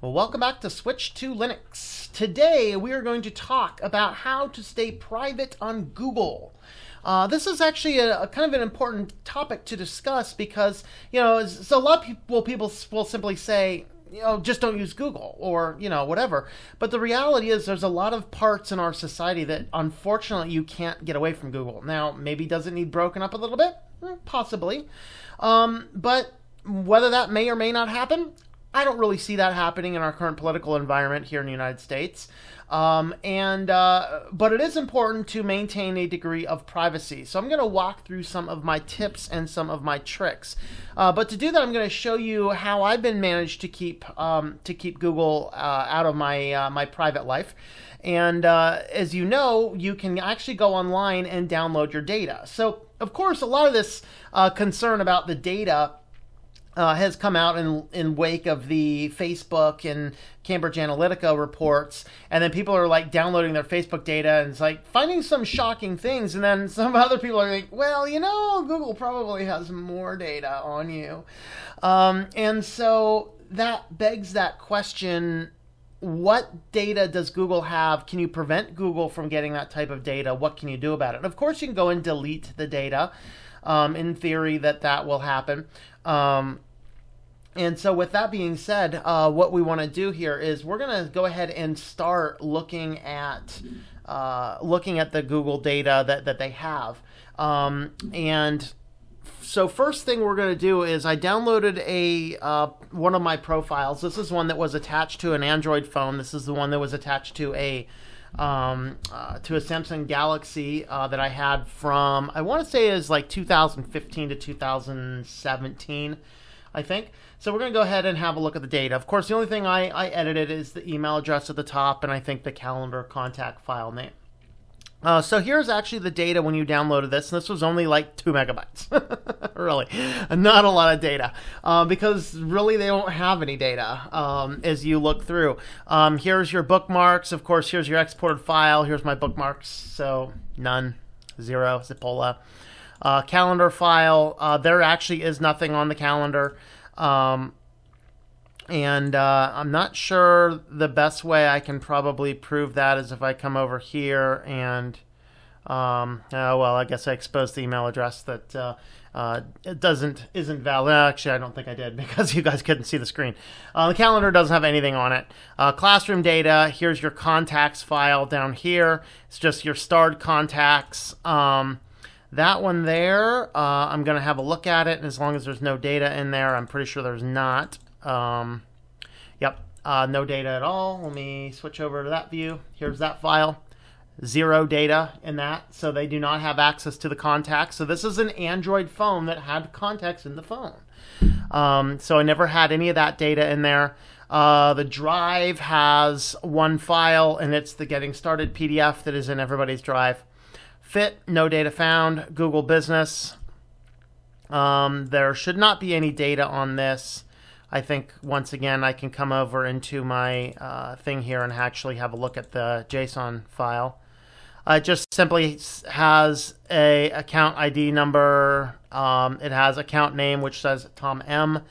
Well, welcome back to Switch to Linux. Today we are going to talk about how to stay private on Google. This is actually a kind of an important topic to discuss because, so a lot of people will simply say, just don't use Google or, whatever. But the reality is there's a lot of parts in our society that unfortunately you can't get away from Google. Now, maybe does it need broken up a little bit? Possibly. But whether that may or may not happen, I don't really see that happening in our current political environment here in the United States. But it is important to maintain a degree of privacy. So I'm going to walk through some of my tips and some of my tricks. But to do that, I'm going to show you how I've been managed to keep Google out of my private life. And as you know, you can actually go online and download your data. So, of course, a lot of this concern about the data has come out in wake of the Facebook and Cambridge Analytica reports, and then people are like downloading their Facebook data and it's like finding some shocking things, and then some other people are like, well, Google probably has more data on you, and so that begs that question: what data does Google have? Can you prevent Google from getting that type of data? What can you do about it? And of course, you can go and delete the data. In theory, that will happen. And so with that being said, what we want to do here is we're going to go ahead and start looking at the Google data that they have. And so first thing we're going to do is I downloaded one of my profiles. This is one that was attached to an Android phone. This is the one that was attached to a Samsung Galaxy that I had from, I want to say it was like 2015 to 2017, I think. So we're going to go ahead and have a look at the data. Of course, the only thing I edited is the email address at the top and I think the calendar contact file name. So here's actually the data when you downloaded this, and this was only like 2 megabytes. Really, not a lot of data, because really they don't have any data as you look through. Here's your bookmarks. Of course, here's your exported file. Here's my bookmarks. So none, 0, Zipola. Calendar file. There actually is nothing on the calendar. And I'm not sure the best way I can probably prove that is if I come over here and, well, I guess I exposed the email address that it isn't valid. Actually, I don't think I did because you guys couldn't see the screen. The calendar doesn't have anything on it. Classroom data, here's your contacts file down here. It's just your starred contacts. That one there, I'm going to have a look at it, and as long as there's no data in there, I'm pretty sure there's not. Yep, no data at all. Let me switch over to that view. Here's that file. 0 data in that, so they do not have access to the contacts. So this is an Android phone that had contacts in the phone. So I never had any of that data in there. The drive has one file, and it's the Getting Started PDF that is in everybody's drive. Fit, no data found. Google Business. There should not be any data on this. I think, once again, I can come over into my thing here and actually have a look at the JSON file. It just simply has a account ID number. It has account name, which says Tom M,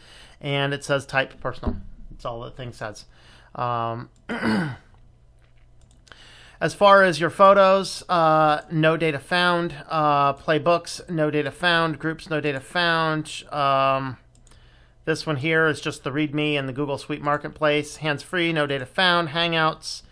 and it says type personal. That's all the thing says. As far as your photos, no data found. Playbooks, no data found. Groups, no data found. This one here is just the README and the Google Suite Marketplace. Hands-free, no data found. Hangouts,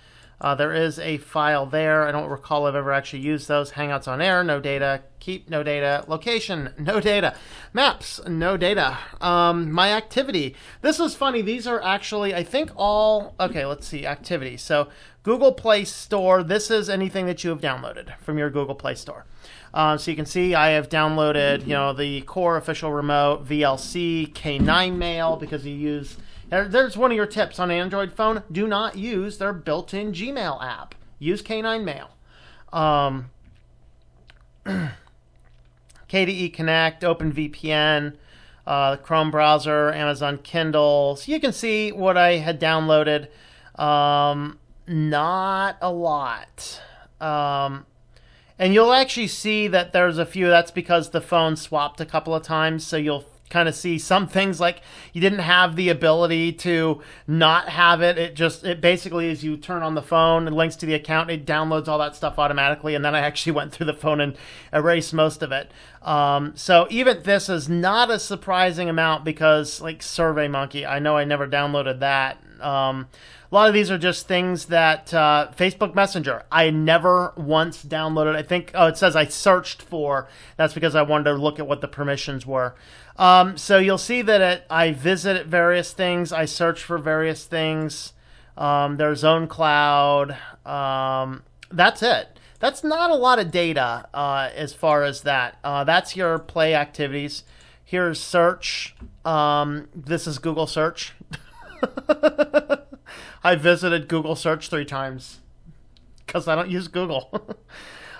there is a file there. I don't recall I've ever actually used those. Hangouts on air, no data. Keep, no data. Location, no data. Maps, no data. My activity. This is funny. These are actually, I think all, okay, let's see, activity. So Google Play Store, this is anything that you have downloaded from your Google Play Store. So you can see I have downloaded, the Core Official Remote, VLC, K9 Mail, because you use, there's one of your tips on an Android phone. Do not use their built-in Gmail app. Use K9 Mail. KDE Connect, OpenVPN, Chrome browser, Amazon Kindle. So you can see what I had downloaded. Not a lot. And you'll actually see that there's a few. That's because the phone swapped a couple of times, so you'll kind of see some things like you didn't have the ability to not have it. It basically, as you turn on the phone and links to the account, it downloads all that stuff automatically. And then I actually went through the phone and erased most of it. So even this is not a surprising amount because like SurveyMonkey, I know I never downloaded that. A lot of these are just things that Facebook Messenger, I never once downloaded. I think, it says I searched for. That's because I wanted to look at what the permissions were. So you'll see that I visit various things. I search for various things. There's OwnCloud. That's it. That's not a lot of data as far as that. That's your play activities. Here's search. This is Google search. I visited Google search 3 times because I don't use Google.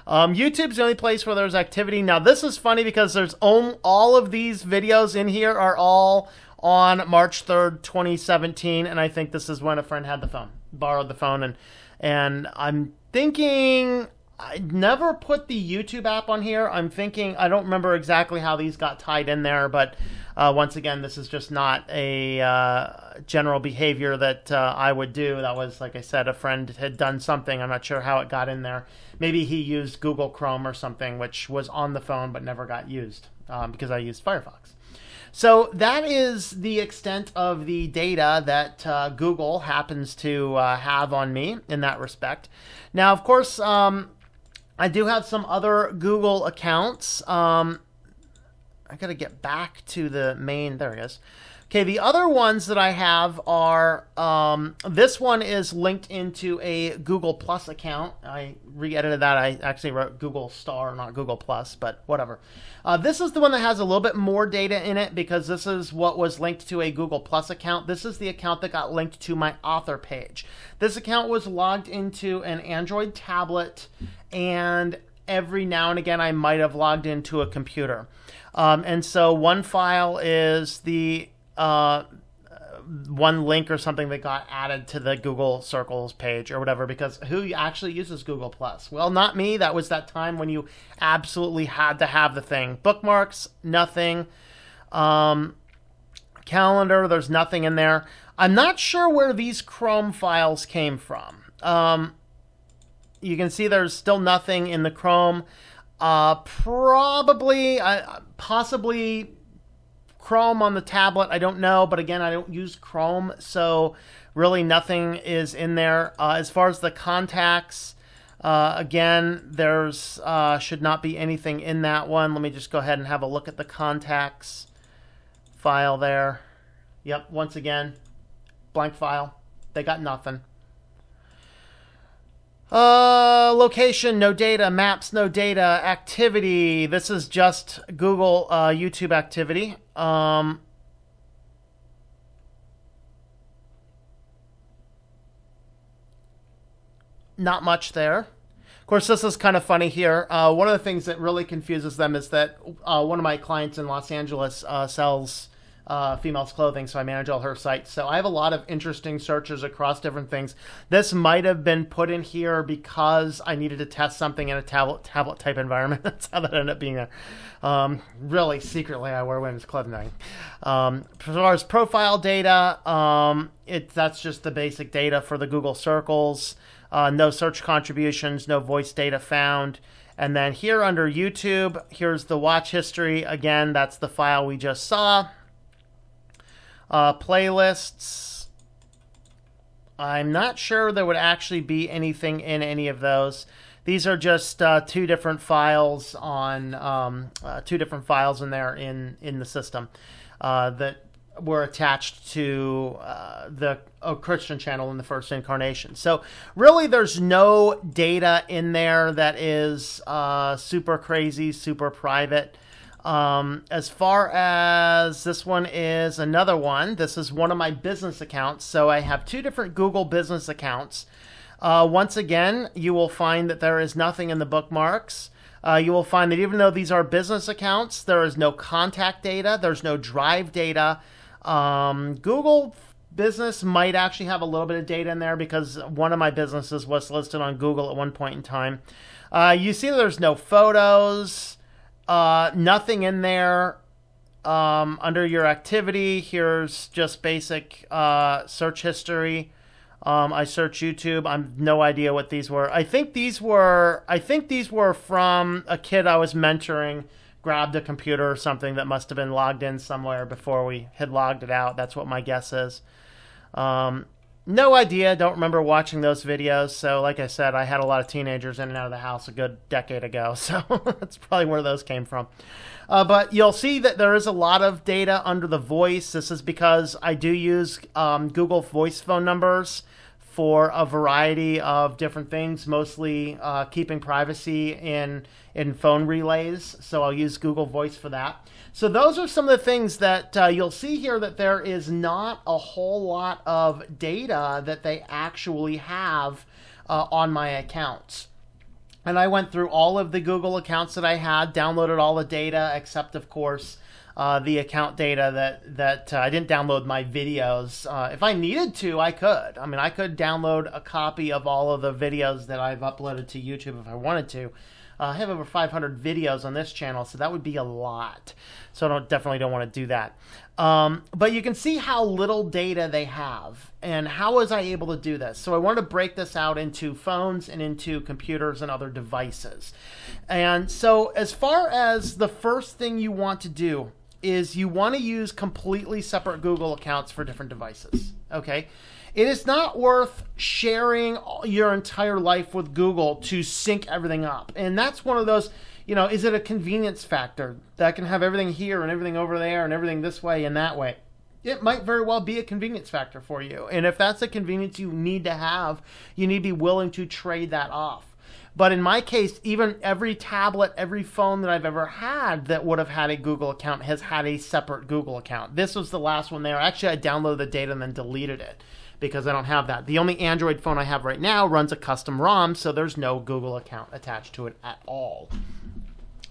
YouTube's the only place where there's activity. Now, this is funny because there's all of these videos in here are all on March 3rd, 2017. And I think this is when a friend had the phone, borrowed the phone. And I'm thinking I never put the YouTube app on here. I'm thinking, I don't remember exactly how these got tied in there, but once again, this is just not a general behavior that I would do. That was, like I said, a friend had done something. I'm not sure how it got in there. Maybe he used Google Chrome or something, which was on the phone but never got used because I used Firefox. So that is the extent of the data that Google happens to have on me in that respect. Now, of course, I do have some other Google accounts. I got to get back to the main. There it is. Okay, the other ones that I have are, this one is linked into a Google Plus account. I re-edited that. I actually wrote Google Star, not Google Plus, but whatever. This is the one that has a little bit more data in it because this is what was linked to a Google Plus account. This is the account that got linked to my author page. This account was logged into an Android tablet, and every now and again I might have logged into a computer. And so one file is the one link or something that got added to the Google Circles page or whatever, because who actually uses Google Plus? Well, not me. That was that time when you absolutely had to have the thing. Bookmarks, nothing. Calendar, there's nothing in there. I'm not sure where these Chrome files came from. You can see there's still nothing in the Chrome. Possibly Chrome on the tablet. I don't know, but again, I don't use Chrome, so really nothing is in there. As far as the contacts, again, there's should not be anything in that one. Let me just go ahead and have a look at the contacts file there. Yep, once again, blank file. They got nothing. Location, no data. Maps, no data. Activity, this is just Google YouTube activity. Not much there. Of course, this is kind of funny here. One of the things that really confuses them is that one of my clients in Los Angeles sells females clothing, so I manage all her sites. So I have a lot of interesting searches across different things. This might have been put in here because I needed to test something in a tablet type environment. That's how that ended up being there. Really, secretly, I wear women's clothing. As far as profile data, that's just the basic data for the Google Circles. No search contributions, no voice data found. And then here under YouTube, here's the watch history. Again, that's the file we just saw. Playlists, I'm not sure there would actually be anything in any of those. These are just two different files on two different files in there in the system that were attached to the Christian channel in the first incarnation. So really, there's no data in there that is super crazy, super private. As far as this one is another one, this is one of my business accounts. So I have two different Google business accounts. Once again, you will find that there is nothing in the bookmarks. You will find that even though these are business accounts, there is no contact data. There's no drive data. Google Business might actually have a little bit of data in there because one of my businesses was listed on Google at one point in time. You see there's no photos. Nothing in there under your activity, here's just basic search history. I search YouTube. I have no idea what these were. I think these were from a kid I was mentoring. Grabbed a computer or something that must have been logged in somewhere before we had logged it out. That's what my guess is. No idea. Don't remember watching those videos. So like I said, I had a lot of teenagers in and out of the house a good decade ago. So that's probably where those came from. But you'll see that there is a lot of data under the voice. This is because I do use Google Voice phone numbers for a variety of different things, mostly keeping privacy in phone relays. So I'll use Google Voice for that. So those are some of the things that you'll see here, that there is not a whole lot of data that they actually have on my accounts. And I went through all of the Google accounts that I had, downloaded all the data, except, of course, the account data that I didn't download my videos. If I needed to, I could. I mean, I could download a copy of all of the videos that I've uploaded to YouTube if I wanted to. I have over 500 videos on this channel, so that would be a lot. So I definitely don't want to do that. But you can see how little data they have. And how was I able to do this? So I wanted to break this out into phones and into computers and other devices. And so as far as the first thing you want to do is you want to use completely separate Google accounts for different devices. Okay? It is not worth sharing your entire life with Google to sync everything up. And that's one of those, is it a convenience factor that I can have everything here and everything over there and everything this way and that way? It might very well be a convenience factor for you. And if that's a convenience you need to have, you need to be willing to trade that off. But in my case, even every tablet, every phone that I've ever had that would have had a Google account has had a separate Google account. This was the last one there. Actually, I downloaded the data and then deleted it because I don't have that. The only Android phone I have right now runs a custom ROM, so there's no Google account attached to it at all.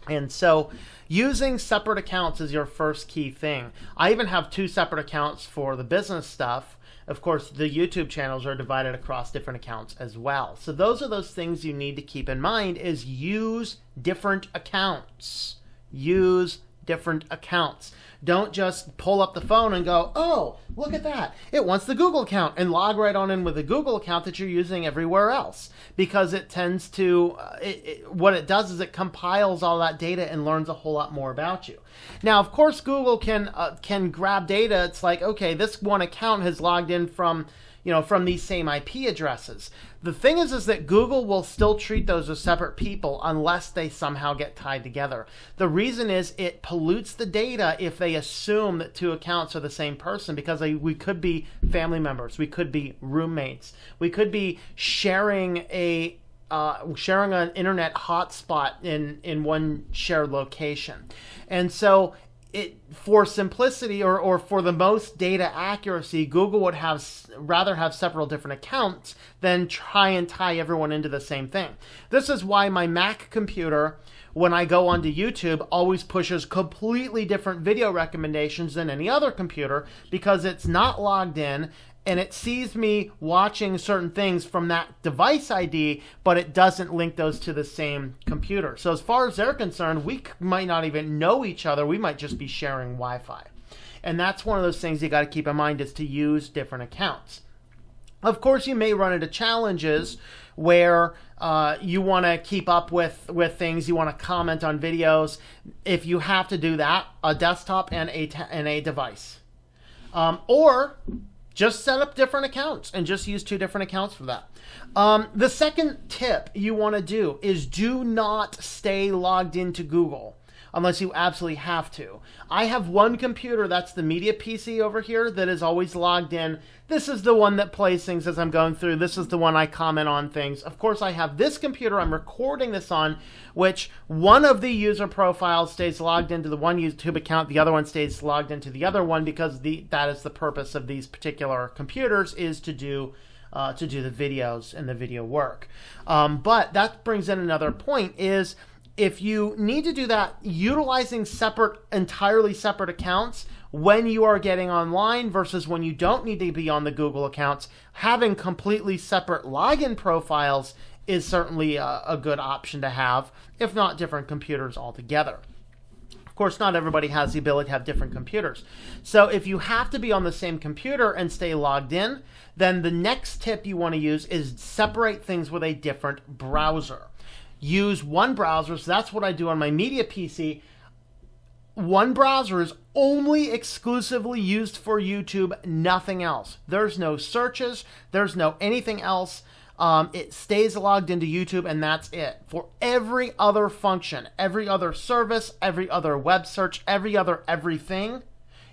And so using separate accounts is your first key thing. I even have 2 separate accounts for the business stuff. Of course, the YouTube channels are divided across different accounts as well. So those are those things you need to keep in mind, is use different accounts. Use different accounts. Don't just pull up the phone and go, oh, look at that. It wants the Google account, and log right on in with the Google account that you're using everywhere else. Because it tends to, what it does is it compiles all that data and learns a whole lot more about you. Now, of course, Google can grab data. It's like, okay, this one account has logged in from these same IP addresses. The thing is that Google will still treat those as separate people unless they somehow get tied together. The reason is it pollutes the data if they assume that 2 accounts are the same person, because we could be family members, we could be roommates, we could be sharing an internet hotspot in one shared location. And so for simplicity or for the most data accuracy, Google would rather have several different accounts than try and tie everyone into the same thing. This is why my Mac computer, when I go onto YouTube, always pushes completely different video recommendations than any other computer, because it's not logged in and it sees me watching certain things from that device ID, but it doesn't link those to the same computer. So as far as they're concerned, we might not even know each other. We might just be sharing Wi-Fi. And that's one of those things you got to keep in mind, is to use different accounts. Of course, you may run into challenges where you want to keep up with things, you want to comment on videos. If you have to do that, a desktop and a device. Or just set up different accounts and just use 2 different accounts for that. The second tip you want to do is do not stay logged into Google unless you absolutely have to. I have one computer, that's the media PC over here, that is always logged in. This is the one that plays things as I'm going through. This is the one I comment on things. Of course, I have this computer I'm recording this on, which one of the user profiles stays logged into the one YouTube account, the other one stays logged into the other one, because that is the purpose of these particular computers, is to do the videos and the video work. But that brings in another point, is if you need to do that, utilizing entirely separate accounts when you are getting online versus when you don't need to be on the Google accounts, having completely separate login profiles is certainly a good option to have, if not different computers altogether. Of course, not everybody has the ability to have different computers. So if you have to be on the same computer and stay logged in, then the next tip you want to use is separate things with a different browser. Use one browser. So that's what I do on my media PC. One browser is only exclusively used for YouTube, nothing else. There's no searches, there's no anything else. It stays logged into YouTube, and that's it. For every other function, every other service, every other web search, every other everything,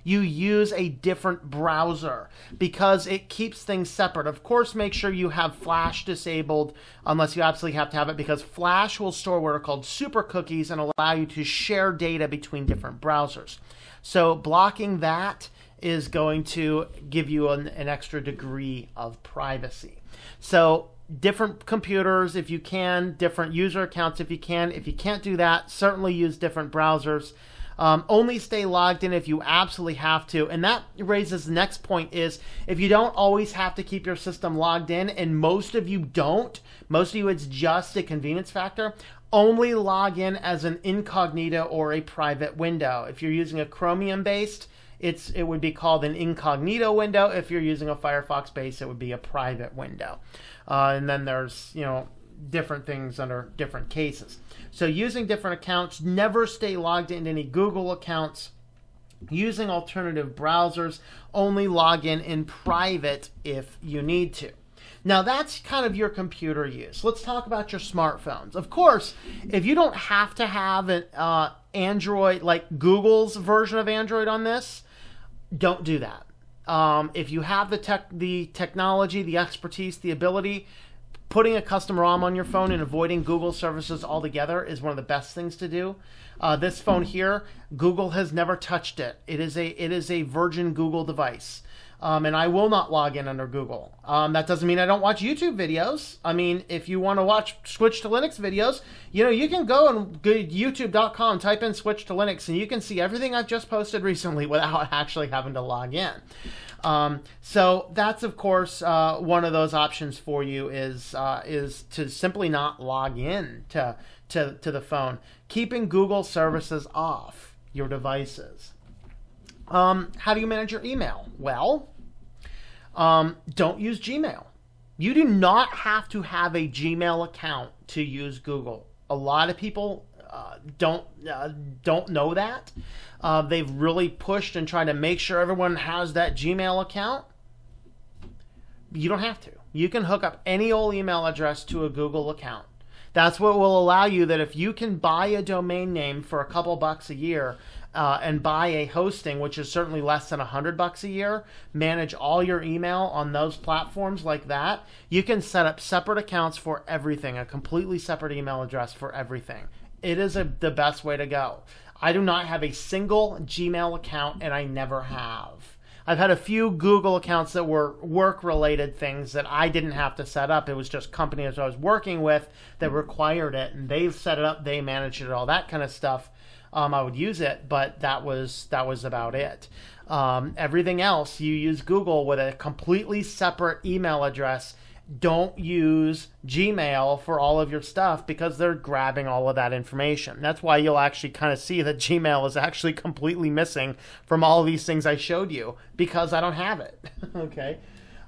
you use a different browser because it keeps things separate. Of course, make sure you have Flash disabled unless you absolutely have to have it, because Flash will store what are called super cookies and allow you to share data between different browsers. So blocking that is going to give you an extra degree of privacy. So different computers if you can, different user accounts if you can. If you can't do that, certainly use different browsers. Only stay logged in if you absolutely have to. And that raises the next point is, if you don't always have to keep your system logged in, and most of you don't, most of you it's just a convenience factor, only log in as an incognito or a private window. If you're using a Chromium based, it would be called an incognito window. If you're using a Firefox base, it would be a private window. And then there's, different things under different cases. So using different accounts, never stay logged into any Google accounts. Using alternative browsers, only log in private if you need to. Now that's kind of your computer use. Let's talk about your smartphones. Of course, if you don't have to have an Android, like Google's version of Android on this, don't do that. If you have the technology, the expertise, the ability, putting a custom ROM on your phone and avoiding Google services altogether is one of the best things to do. This phone here, Google has never touched it. It is a virgin Google device. And I will not log in under Google. That doesn't mean I don't watch YouTube videos. I mean, if you want to watch Switch to Linux videos, you can go and go to youtube.com, type in Switch to Linux, and you can see everything I've just posted recently without actually having to log in. So that's, of course, one of those options for you is to simply not log in to the phone. Keeping Google services off your devices. How do you manage your email? Well, don't use Gmail. You do not have to have a Gmail account to use Google. A lot of people don't know that. They've really pushed and tried to make sure everyone has that Gmail account. You don't have to. You can hook up any old email address to a Google account. That's what will allow you that if you can buy a domain name for a couple bucks a year and buy a hosting, which is certainly less than $100 a year, manage all your email on those platforms like that, you can set up separate accounts for everything, a completely separate email address for everything. It is the best way to go. I do not have a single Gmail account, and I never have. I've had a few Google accounts that were work-related things that I didn't have to set up. It was just companies I was working with that required it, and they set it up, they managed it, all that kind of stuff. I would use it, but that was about it. Everything else, you use Google with a completely separate email address. Don't use Gmail for all of your stuff because they're grabbing all of that information. That's why you'll actually kind of see that Gmail is actually completely missing from all of these things I showed you because I don't have it. Okay.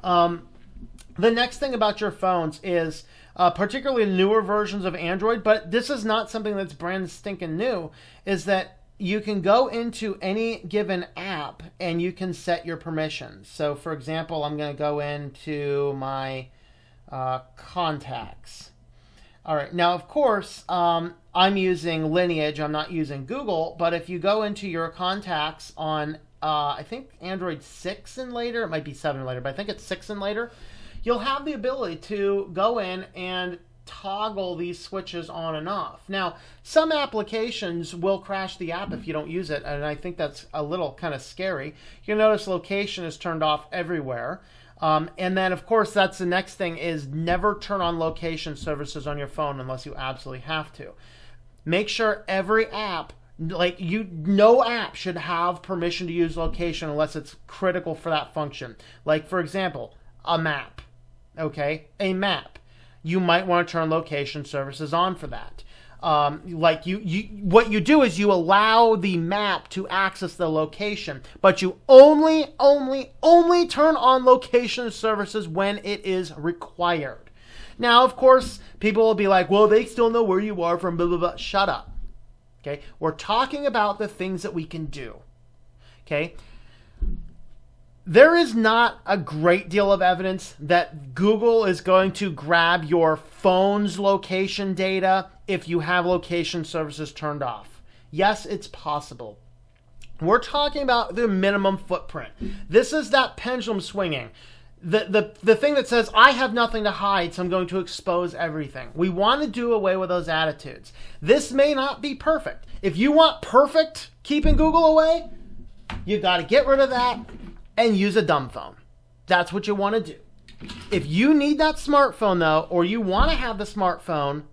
The next thing about your phones is particularly newer versions of Android, but this is not something that's brand stinking new, is that you can go into any given app and you can set your permissions. So for example, I'm going to go into my contacts. All right. Now, of course, I'm using Lineage. I'm not using Google. But if you go into your contacts on, I think Android 6 and later, it might be 7 and later, but I think it's 6 and later, you'll have the ability to go in and toggle these switches on and off. Now, some applications will crash the app if you don't use it, and I think that's a little kind of scary. You'll notice location is turned off everywhere. And then, of course, that's the next thing is never turn on location services on your phone unless you absolutely have to. Make sure every app, no app should have permission to use location unless it's critical for that function. Like, for example, a map. Okay? A map. You might want to turn location services on for that. Like what you do is you allow the map to access the location, but you only turn on location services when it is required. Now, of course, people will be like, well, they still know where you are from blah, blah, blah. Shut up. Okay? We're talking about the things that we can do. Okay? There is not a great deal of evidence that Google is going to grab your phone's location data if you have location services turned off. Yes, it's possible. We're talking about the minimum footprint. This is that pendulum swinging. The thing that says, I have nothing to hide, so I'm going to expose everything. We want to do away with those attitudes. This may not be perfect. If you want perfect keeping Google away, you got to get rid of that and use a dumb phone. That's what you want to do. If you need that smartphone, though, or you want to have the smartphone,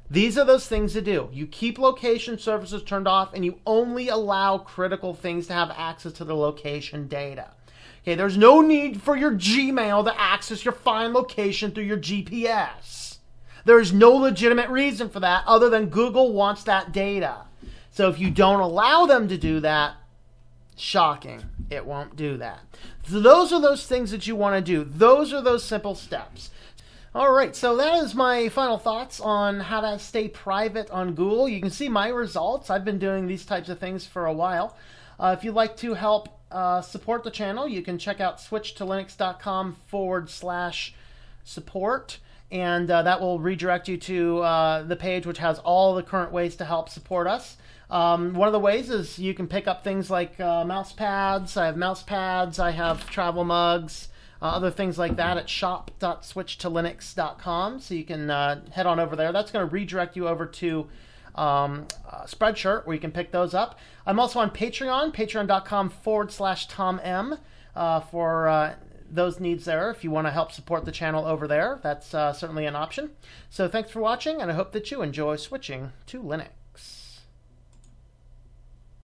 these are those things to do. You keep location services turned off, and you only allow critical things to have access to the location data. Okay, there's no need for your Gmail to access your Find location through your GPS. There's no legitimate reason for that other than Google wants that data. So if you don't allow them to do that, shocking, it won't do that. So those are those things that you want to do. Those are those simple steps. All right, so that is my final thoughts on how to stay private on Google. You can see my results. I've been doing these types of things for a while. If you'd like to help support the channel, you can check out switchtolinux.com/support, and that will redirect you to the page which has all the current ways to help support us. One of the ways is you can pick up things like mouse pads. I have mouse pads. I have travel mugs, other things like that at shop.switchtolinux.com. So you can head on over there. That's going to redirect you over to Spreadshirt, where you can pick those up. I'm also on Patreon, patreon.com/TomM, for those needs there. If you want to help support the channel over there, that's certainly an option. So thanks for watching, and I hope that you enjoy switching to Linux.